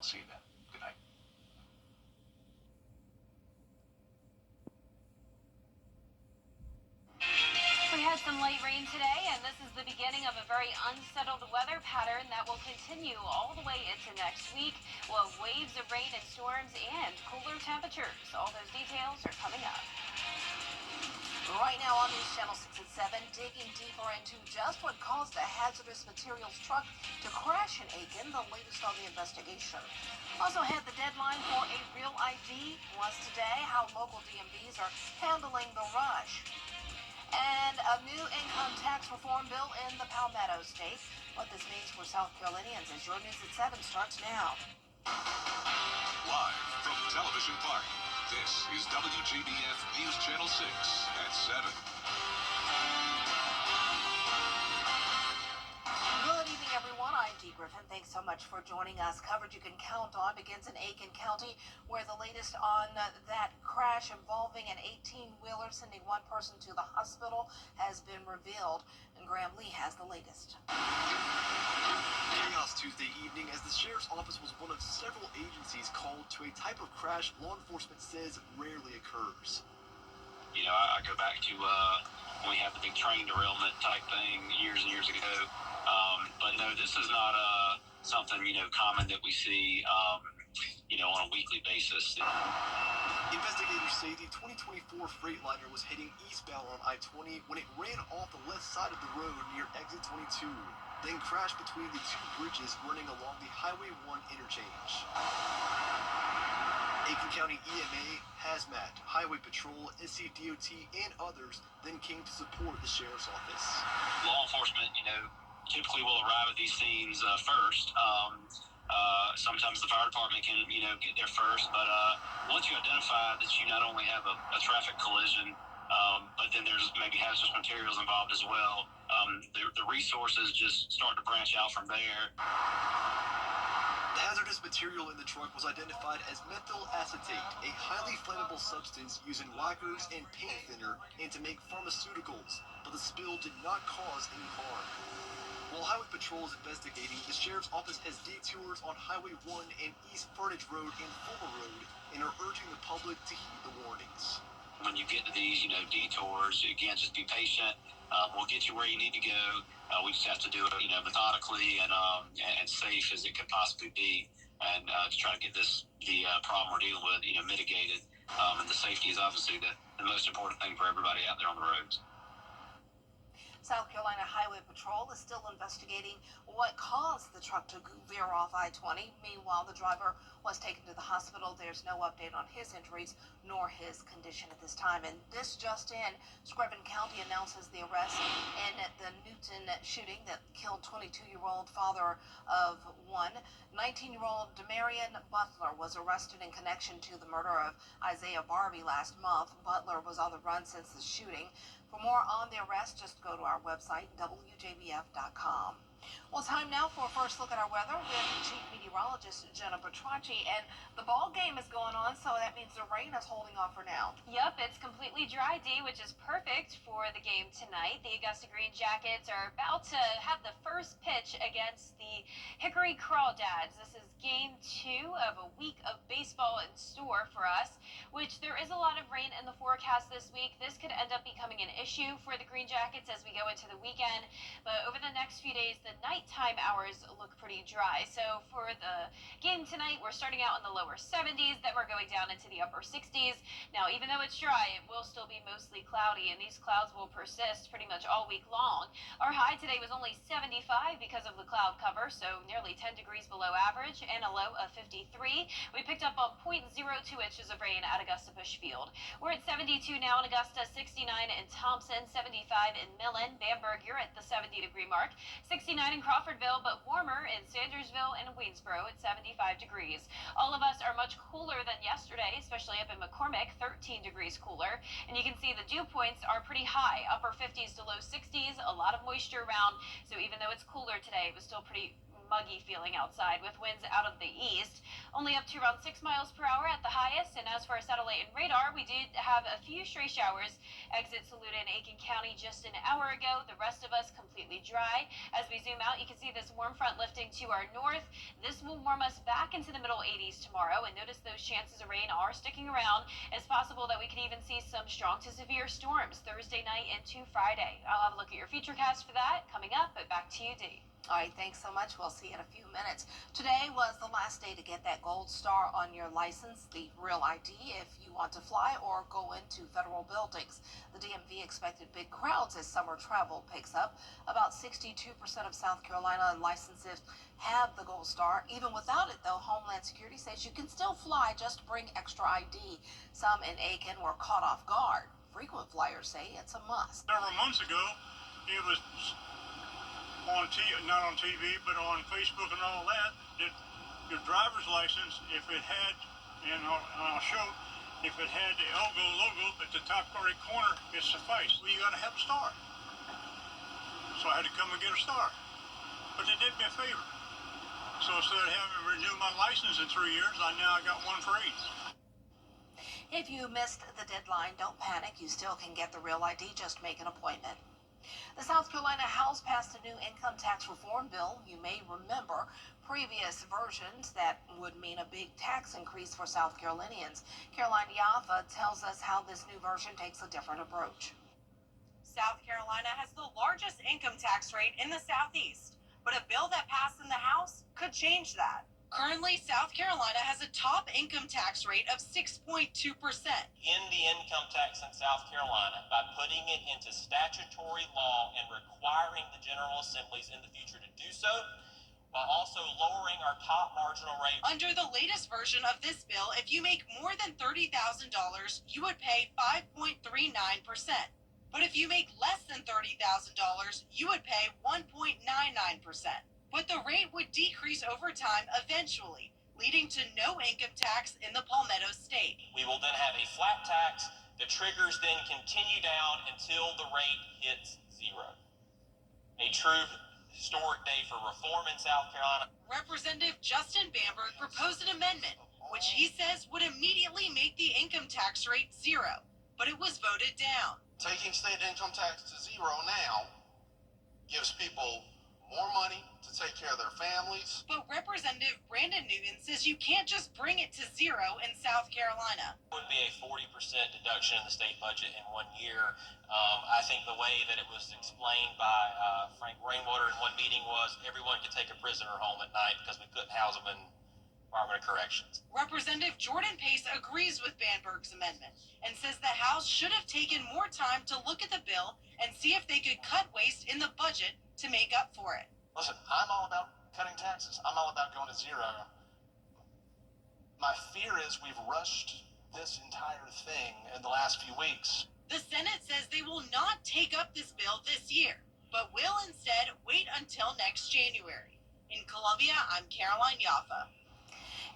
See you then. Good night. We had some light rain today, and this is the beginning of a very unsettled weather pattern that will continue all the way into next week. We'll have waves of rain and storms and cooler temperatures. All those details are coming up. Right now on News Channel 6 at 7, digging deeper into just what caused a hazardous materials truck to crash in Aiken, the latest on the investigation. Also had the deadline for a real ID. Plus today, how local DMVs are handling the rush. And a new income tax reform bill in the Palmetto State. What this means for South Carolinians as your News at 7 starts now. Live from Television Park, this is WJBF News Channel 6 at 7. Good evening, everyone. I'm Dee Griffin. Thanks so much for joining us. Coverage you can count on begins in Aiken County, where the latest on that crash involving an 18-wheeler sending one person to the hospital has been revealed. And Graham Lee has the latest. Chaos Tuesday evening as the sheriff's office was one of several agencies called to a type of crash law enforcement says rarely occurs. You know, I go back to when we had the big train derailment type thing years and years ago. But no, this is not something, common that we see, on a weekly basis. Investigators say the 2024 Freightliner was heading eastbound on I-20 when it ran off the left side of the road near exit 22, then crashed between the two bridges running along the Highway 1 interchange. Aiken County EMA, Hazmat, Highway Patrol, SCDOT, and others then came to support the sheriff's office. Law enforcement, typically will arrive at these scenes first. Sometimes the fire department can, get there first. But once you identify that you not only have a traffic collision, but then there's maybe hazardous materials involved as well, the resources just start to branch out from there. The hazardous material in the truck was identified as methyl acetate, a highly flammable substance used in lacquers and paint thinner and to make pharmaceuticals, but the spill did not cause any harm. While Highway Patrol is investigating, the Sheriff's Office has detours on Highway 1 and East Furnish Road and Fulmer Road and are urging the public to heed the warnings. When you get to these, detours, again, just be patient. We'll get you where you need to go. We just have to do it, methodically and safe as it could possibly be, and to try to get the problem we're dealing with, mitigated. And the safety is obviously the most important thing for everybody out there on the roads. South Carolina Highway Patrol is still investigating what caused the truck to veer off I-20. Meanwhile, the driver was taken to the hospital. There's no update on his injuries nor his condition at this time. And this just in, Screven County announces the arrest in the Newton shooting that killed 22-year-old father of one. 19-year-old Demarion Butler was arrested in connection to the murder of Isaiah Barbie last month. Butler was on the run since the shooting. For more on the arrest, just go to our website, WJBF.com. Well, time now for a first look at our weather with Chief Meteorologist Jenna Bertracci. And the ball game is going on, so that means the rain is holding off for now. Yep, it's completely dry, Dee, which is perfect for the game tonight. The Augusta Green Jackets are about to have the first pitch against the Hickory Crawdads. This is game 2 of a week of baseball in store for us, which there is a lot of rain in the forecast this week. This could end up becoming an issue for the Green Jackets as we go into the weekend. But over the next few days, the nighttime hours look pretty dry. So for the game tonight, we're starting out in the lower 70s, then we're going down into the upper 60s. Now, even though it's dry, it will still be mostly cloudy, and these clouds will persist pretty much all week long. Our high today was only 75 because of the cloud cover, so nearly 10 degrees below average, and a low of 53. We picked up on 0.02 inches of rain at Augusta Busch Field. We're at 72 now in Augusta, 69 in Thompson, 75 in Millen. Bamberg, you're at the 70-degree mark. 69 in Crawfordville, but warmer in Sandersville and Waynesboro at 75 degrees. All of us are much cooler than yesterday, especially up in McCormick, 13 degrees cooler. And you can see the dew points are pretty high, upper 50s to low 60s, a lot of moisture around. So even though it's cooler today, it was still pretty muggy feeling outside with winds out of the east. only up to around 6 miles per hour at the highest. And as for our satellite and radar, we did have a few stray showers exit Saluda and Aiken County just an hour ago. The rest of us completely dry. As we zoom out, you can see this warm front lifting to our north. This will warm us back into the middle 80s tomorrow. And notice those chances of rain are sticking around. It's possible that we could even see some strong to severe storms Thursday night into Friday. I'll have a look at your futurecast for that coming up, but back to you, Dee. All right, thanks so much. We'll see you in a few minutes. Today was the last day to get that gold star on your license, the real ID, if you want to fly or go into federal buildings. The DMV expected big crowds as summer travel picks up. About 62% of South Carolina licenses have the gold star. Even without it, though, Homeland Security says you can still fly, just bring extra ID. Some in Aiken were caught off guard. Frequent flyers say it's a must. Several months ago, it was not on TV, but on Facebook and all that your driver's license, if it had, and I'll show, if it had the Elgo logo at the top right corner, it sufficed. Well, you got to have a star. So I had to come and get a star. But they did me a favor. So instead of having to renew my license in 3 years, I got one for 8. If you missed the deadline, don't panic. You still can get the real ID. Just make an appointment. The South Carolina House passed a new income tax reform bill. You may remember previous versions that would mean a big tax increase for South Carolinians. Caroline Yaffa tells us how this new version takes a different approach. South Carolina has the largest income tax rate in the Southeast, but a bill that passed in the House could change that. Currently, South Carolina has a top income tax rate of 6.2%. In the income tax in South Carolina, by putting it into statutory law and requiring the General Assemblies in the future to do so, while also lowering our top marginal rate. Under the latest version of this bill, if you make more than $30,000, you would pay 5.39%. But if you make less than $30,000, you would pay 1.99%. But the rate would decrease over time eventually, leading to no income tax in the Palmetto State. We will then have a flat tax. The triggers then continue down until the rate hits zero. A true historic day for reform in South Carolina. Representative Justin Bamberg proposed an amendment, which he says would immediately make the income tax rate zero, but it was voted down. Taking state income tax to zero now gives people more money to take care of their families. But Representative Brandon Newton says you can't just bring it to zero in South Carolina. It would be a 40% deduction in the state budget in 1 year. I think the way that it was explained by Frank Rainwater in one meeting was everyone could take a prisoner home at night because we couldn't house them in Department of Corrections. Representative Jordan Pace agrees with Bamberg's amendment and says the House should have taken more time to look at the bill and see if they could cut waste in the budget to make up for it. Listen, I'm all about cutting taxes. I'm all about going to zero. My fear is we've rushed this entire thing in the last few weeks. The Senate says they will not take up this bill this year, but will instead wait until next January. In Columbia, I'm Caroline Yaffa.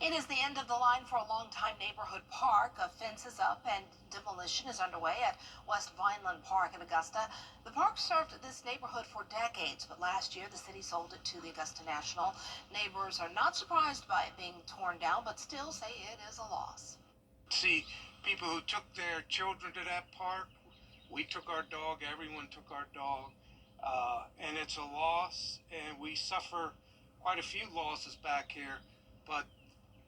It is the end of the line for a longtime neighborhood park. A fence is up and demolition is underway at West Vineland Park in Augusta. The park served this neighborhood for decades, but last year the city sold it to the Augusta National. Neighbors are not surprised by it being torn down, but still say it is a loss. See, people who took their children to that park, we took our dog, everyone took our dog, and it's a loss, and we suffer quite a few losses back here, but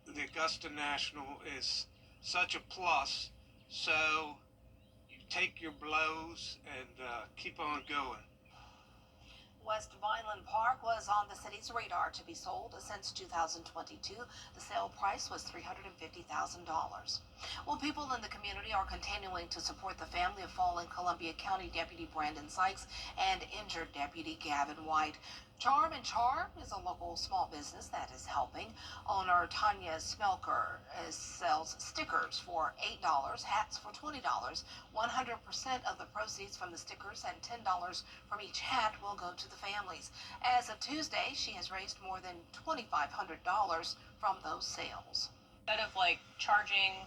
the Augusta National is such a plus, so you take your blows and keep on going. West Vineland Park was on the city's radar to be sold since 2022. The sale price was $350,000. Well, people in the community are continuing to support the family of fallen Columbia County Deputy Brandon Sykes and injured Deputy Gavin White. Charm and Charm is a local small business that is helping. Owner Tanya Smelker sells stickers for $8, hats for $20. 100% of the proceeds from the stickers and $10 from each hat will go to the families. As of Tuesday, she has raised more than $2,500 from those sales. Instead of charging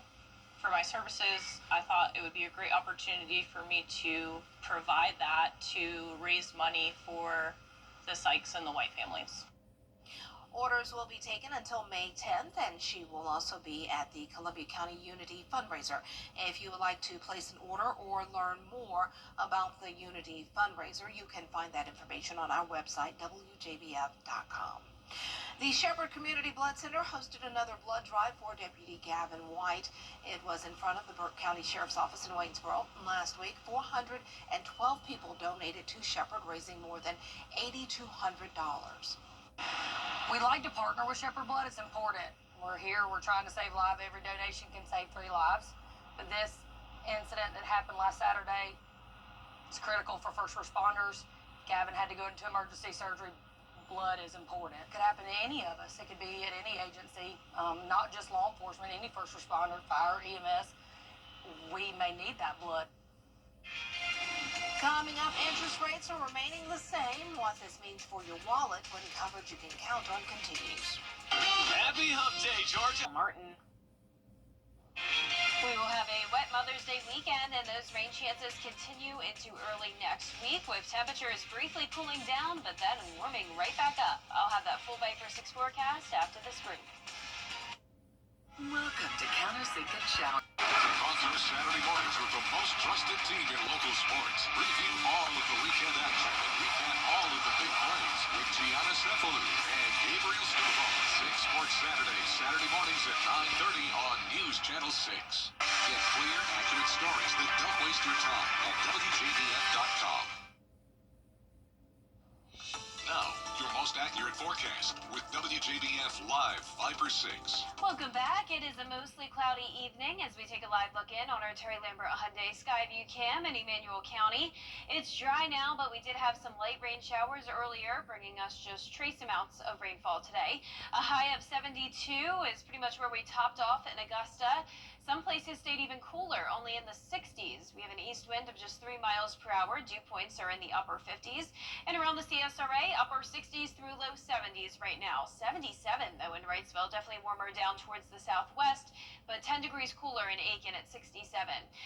for my services, I thought it would be a great opportunity for me to provide that to raise money for the Sykes and the White families. Orders will be taken until May 10th, and she will also be at the Columbia County Unity fundraiser. If you would like to place an order or learn more about the Unity fundraiser, you can find that information on our website, WJBF.com. The Shepherd Community Blood Center hosted another blood drive for Deputy Gavin White. It was in front of the Burke County Sheriff's Office in Waynesboro last week. 412 people donated to Shepherd, raising more than $8,200. We like to partner with Shepherd Blood. It's important. We're here. We're trying to save lives. Every donation can save 3 lives. But this incident that happened last Saturday is critical for first responders. Gavin had to go into emergency surgery. Blood is important. It could happen to any of us. It could be at any agency, not just law enforcement, any first responder, fire, EMS. We may need that blood. Coming up, interest rates are remaining the same. What this means for your wallet when coverage you can count on continues. Happy Hump Day, Georgia. Martin. We will have a wet Mother's Day weekend, and those rain chances continue into early next week, with temperatures briefly cooling down, but then warming right back up. I'll have that full Viper 6 forecast after this break. Welcome to Counter Sink and Shower. On through Saturday mornings with the most trusted team in local sports. Preview all of the weekend action and recap all of the big plays with Gianna Cephalou and Gabriel Stovall. 6 Sports Saturday, Saturday mornings at 9:30 on News Channel 6. Get clear, accurate stories that don't waste your time at WJBF.com. Now, your most accurate forecast with WJBF Live Viper 6. Welcome back. It is a mostly cloudy evening as we take a live look in on our Terry Lambert Hyundai Skyview Cam in Emmanuel County. It's dry now, but we did have some light rain showers earlier, bringing us just trace amounts of rainfall today. A high of 72 is pretty much where we topped off in Augusta. Some places stayed even cooler, only in the 60s. We have an east wind of just 3 miles per hour. Dew points are in the upper 50s. And around the CSRA, upper 60s through low 70s right now. 77, though, in Wrightsville. Definitely warmer down towards the southwest, but 10 degrees cooler in Aiken at 67.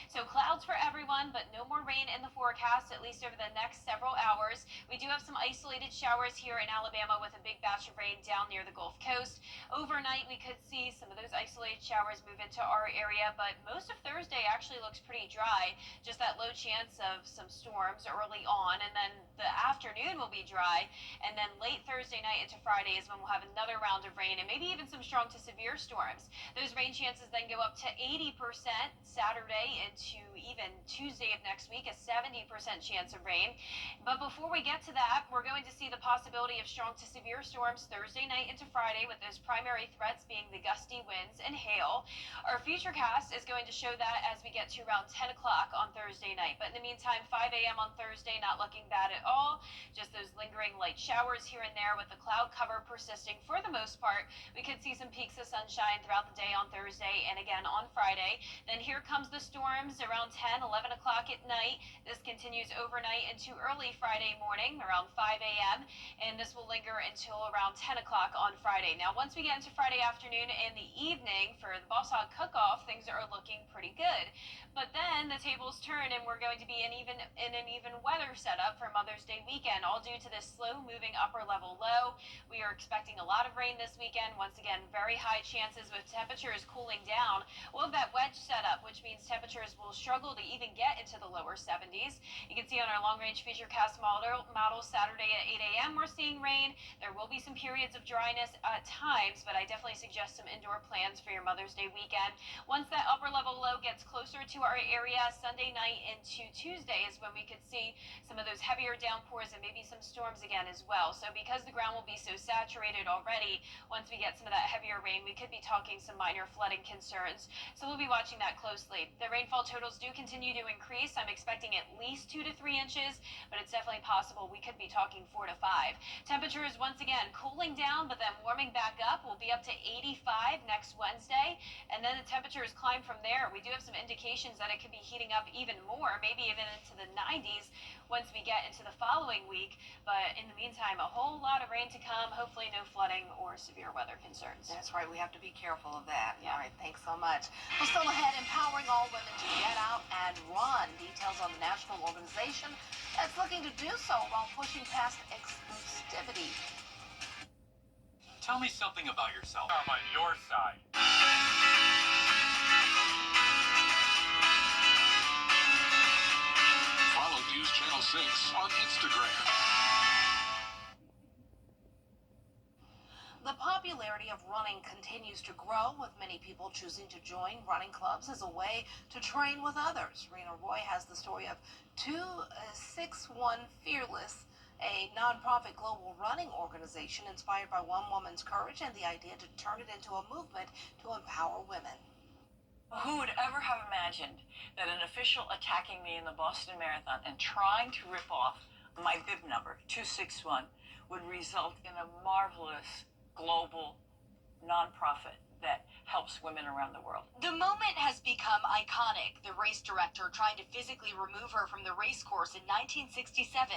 So clouds for everyone, but no more rain in the forecast, at least over the next several hours. We do have some isolated showers here in Alabama with a big batch of rain down near the Gulf Coast. Overnight, we could see some of those isolated showers move into our area, but most of Thursday actually looks pretty dry. Just that low chance of some storms early on, and then the afternoon will be dry, and then late Thursday night into Friday is when we'll have another round of rain and maybe even some strong to severe storms. Those rain chances then go up to 80% Saturday into even Tuesday of next week, a 70% chance of rain. But before we get to that, we're going to see the possibility of strong to severe storms Thursday night into Friday, with those primary threats being the gusty winds and hail. Our futurecast is going to show that as we get to around 10 o'clock on Thursday night. But in the meantime, 5 a.m. on Thursday, not looking bad at all. Just those lingering light showers here and there with the cloud cover persisting for the most part. We could see some peaks of sunshine throughout the day on Thursday and again on Friday. Then here comes the storms around 10, 11 o'clock at night. This continues overnight into early Friday morning around 5 a.m. and this will linger until around 10 o'clock on Friday. Now, once we get into Friday afternoon and the evening for the Boss Hog Cook-Off, things are looking pretty good. But then the tables turn and we're going to be in an even weather setup for Mother's Day weekend, all due to this slow-moving upper-level low. We are expecting a lot of rain this weekend. Once again, very high chances with temperatures cooling down. We'll have that wedge setup, which means temperatures will struggle to even get into the lower 70s. You can see on our long-range futurecast model Saturday at 8 a.m. we're seeing rain. There will be some periods of dryness at times, but I definitely suggest some indoor plans for your Mother's Day weekend. Once that upper-level low gets closer to our area, Sunday night into Tuesday is when we could see some of those heavier downpours and maybe some storms again as well. So because the ground will be so saturated already, once we get some of that heavier rain, we could be talking some minor flooding concerns. So we'll be watching that closely. The rainfall totals do continue to increase. I'm expecting at least 2 to 3 inches, but it's definitely possible we could be talking 4 to 5. Temperatures once again cooling down, but then warming back up. We'll be up to 85 next Wednesday, and then the temperatures climb from there. We do have some indications that it could be heating up even more, maybe even into the 90s once we get into the following week. But in the meantime, a whole lot of rain to come. Hopefully no flooding or severe weather concerns. That's right. We have to be careful of that. Yeah. All right. Thanks so much. Well, still ahead, empowering all women to get out and run. Details on the national organization that's looking to do so while pushing past exclusivity. Tell me something about yourself. I'm on your side. Follow News Channel 6 on Instagram. The popularity of running continues to grow, with many people choosing to join running clubs as a way to train with others. Rena Roy has the story of 261 Fearless, a nonprofit global running organization inspired by one woman's courage and the idea to turn it into a movement to empower women. Who would ever have imagined that an official attacking me in the Boston Marathon and trying to rip off my bib number, 261, would result in a marvelous global nonprofit that helps women around the world. The moment has become iconic. The race director trying to physically remove her from the race course in 1967.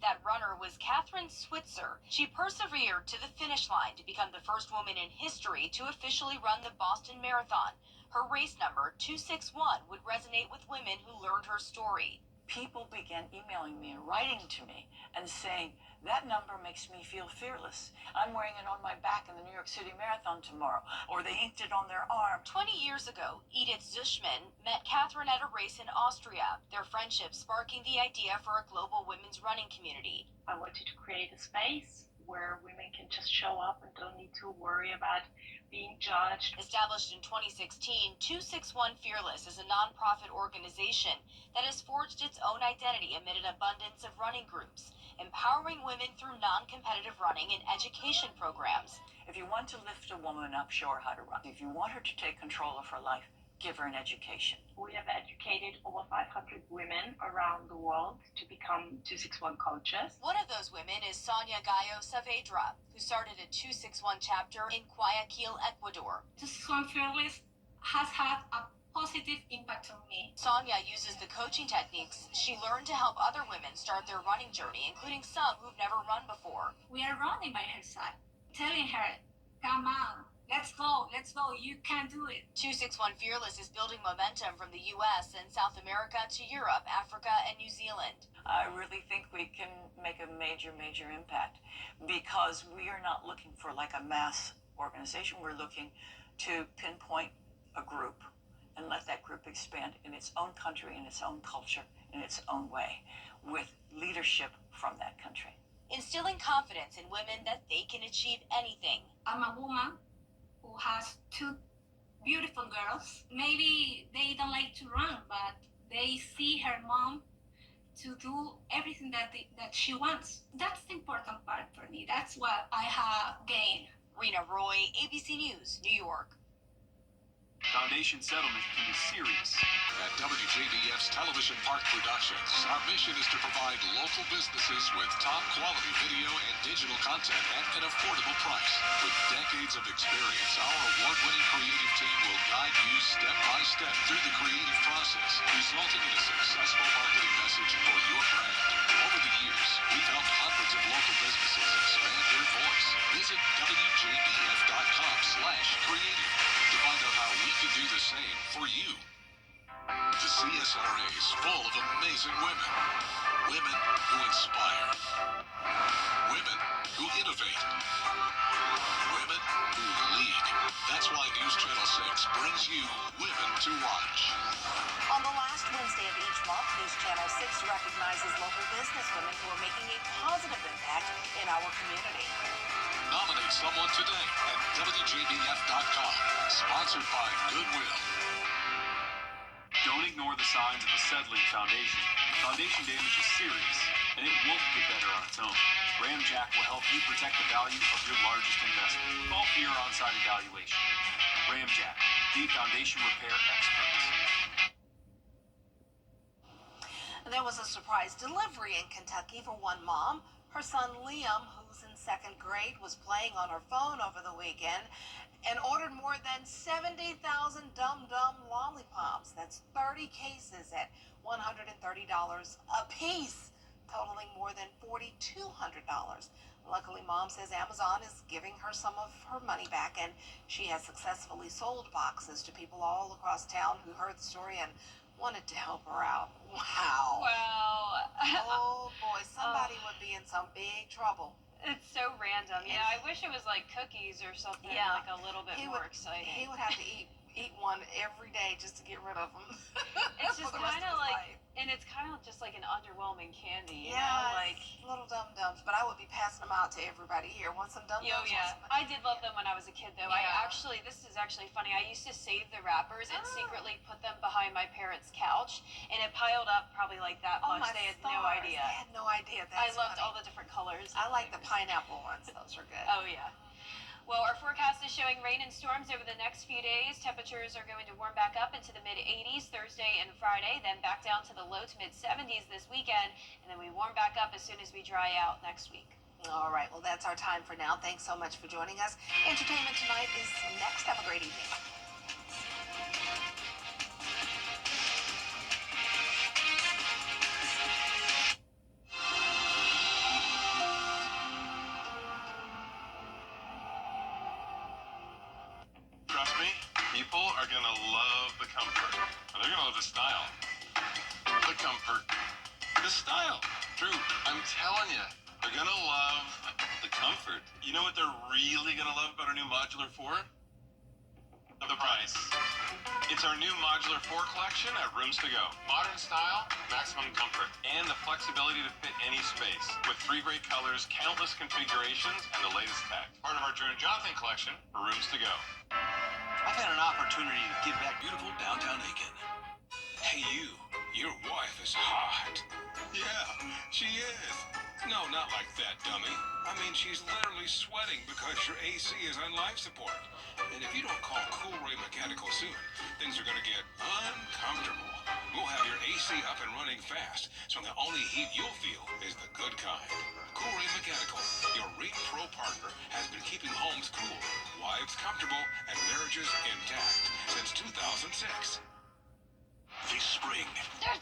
That runner was Catherine Switzer. She persevered to the finish line to become the first woman in history to officially run the Boston Marathon. Her race number, 261, would resonate with women who learned her story. People began emailing me and writing to me and saying, that number makes me feel fearless. I'm wearing it on my back in the New York City Marathon tomorrow. Or they inked it on their arm. 20 years ago, Edith Zushman met Catherine at a race in Austria, their friendship sparking the idea for a global women's running community. I wanted to create a space where women can just show up and don't need to worry about being judged. Established in 2016, 261 Fearless is a nonprofit organization that has forged its own identity amid an abundance of running groups, empowering women through non-competitive running and education programs. If you want to lift a woman up, show her how to run. If you want her to take control of her life, give her an education. We have educated over 500 women around the world to become 261 coaches. One of those women is Sonia Gallo Saavedra, who started a 261 chapter in Guayaquil, Ecuador. 261 Fearless has had a positive impact on me. Sonia uses the coaching techniques she learned to help other women start their running journey, including some who've never run before. We are running by her side, telling her, come on, let's go, you can do it. 261 Fearless is building momentum from the U.S. and South America to Europe, Africa, and New Zealand. I really think we can make a major impact because we are not looking for like a mass organization. We're looking to pinpoint a group and let that group expand in its own country, in its own culture, in its own way, with leadership from that country. Instilling confidence in women that they can achieve anything. I'm a woman who has two beautiful girls. Maybe they don't like to run, but they see her mom to do everything that she wants. That's the important part for me. That's what I have gained. Rena Roy, ABC News, New York. Foundation settlement can be serious. At WJBF's Television Park Productions, our mission is to provide local businesses with top quality video and digital content at an affordable price. With decades of experience, our award-winning creative team will guide you step by step through the creative process, resulting in a successful marketing message for your brand. Over the years, we've helped hundreds of local businesses expand their voice. Visit WJBF.com/creative to find out how we can do the same for you. The CSRA is full of amazing women. Women who inspire. Women who innovate. Women who lead. That's why News Channel 6 brings you Women to Watch. On the last Wednesday of each month, News Channel 6 recognizes local businesswomen who are making a positive impact in our community. Nominate someone today at WJBF.com. Sponsored by Goodwill. Don't ignore the signs of the settling foundation. Foundation damage is serious, and it won't get better on its own. Ramjack will help you protect the value of your largest investment. Call for your on-site evaluation. Ramjack, the foundation repair experts. There was a surprise delivery in Kentucky for one mom. Her son Liam, who's in second grade, was playing on her phone over the weekend and ordered more than 70,000 Dum Dum lollipops. That's 30 cases at $130 a piece, totaling more than $4,200. Luckily, Mom says Amazon is giving her some of her money back, and she has successfully sold boxes to people all across town who heard the story and wanted to help her out. Wow. Wow. Oh boy, somebody would be in some big trouble It's so random. Yeah, I wish it was like cookies or something, Yeah. like a little bit He more would- exciting. He would have to eat one every day just to get rid of them. It's For just the rest kind of of his like, life. and it's kind of just like an underwhelming candy, you Yeah, know? Like, it's little dum-dums, but I would be passing them out to everybody here. Want some dum-dums? oh yeah, I did love them when I was a kid, though. Yeah. This is actually funny. I used to save the wrappers and secretly put them behind my parents' couch, and it piled up probably like that Oh, much. my They had no stars. idea. They had no idea. I That's loved funny. all the different colors. I like the pineapple ones. Those are good. Oh yeah. Well, our forecast is showing rain and storms over the next few days. Temperatures are going to warm back up into the mid-80s Thursday and Friday, then back down to the low to mid-70s this weekend, and then we warm back up as soon as we dry out next week. All right. Well, that's our time for now. Thanks so much for joining us. Entertainment Tonight is next. Have a great evening. Trust me, people are gonna love the comfort. They're gonna love the style. The comfort. The style. True. I'm telling you, they're gonna love the comfort. You know what they're really gonna love about our new Modular 4? The price. It's our new Modular 4 collection at Rooms to Go. Modern style, maximum comfort, and the flexibility to fit any space. With 3 great colors, countless configurations, and the latest tech. Part of our Drew and Jonathan collection for Rooms to Go. I've had an opportunity to give back beautiful downtown Aiken. Hey, your wife is hot. Yeah, she is. No, not like that, dummy. I mean, she's literally sweating because your AC is on life support. And if you don't call Cool Ray Mechanical soon, things are going to get uncomfortable. We'll have your AC up and running fast, so the only heat you'll feel is the good kind. Cool Ray Mechanical, your rate pro partner, has been keeping homes cool, wives comfortable, and marriages intact since 2006. This spring, There's